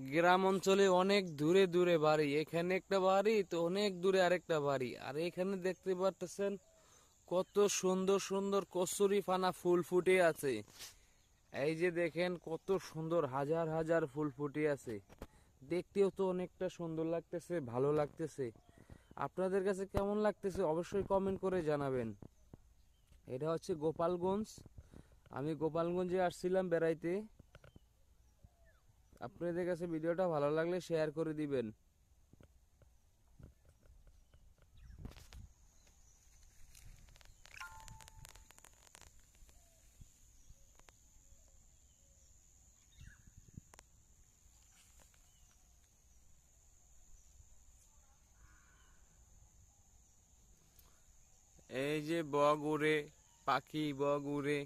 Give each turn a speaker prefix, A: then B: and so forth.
A: গ্রাম অঞ্চলে অনেক দূরে দূরে বাড়ি, এখানে একটা বাড়ি তো অনেক দূরে আরেকটা বাড়ি। আর এখানে দেখতে পারতেছেন কত সুন্দর সুন্দর কচুরি পানা ফুল ফুটে আছে। এই যে দেখেন কত সুন্দর, হাজার হাজার ফুল ফুটে আছে। দেখতেও তো অনেকটা সুন্দর লাগতেছে, ভালো লাগতেছে। আপনাদের কাছে কেমন লাগতেছে অবশ্যই কমেন্ট করে জানাবেন। এটা হচ্ছে গোপালগঞ্জ। আমি গোপালগঞ্জে আসছিলাম বেড়াইতে। আপনাদের কাছে ভিডিওটা ভালো লাগলে শেয়ার করে দিবেন। এই যে বক উড়ে, পাখি বক উড়ে।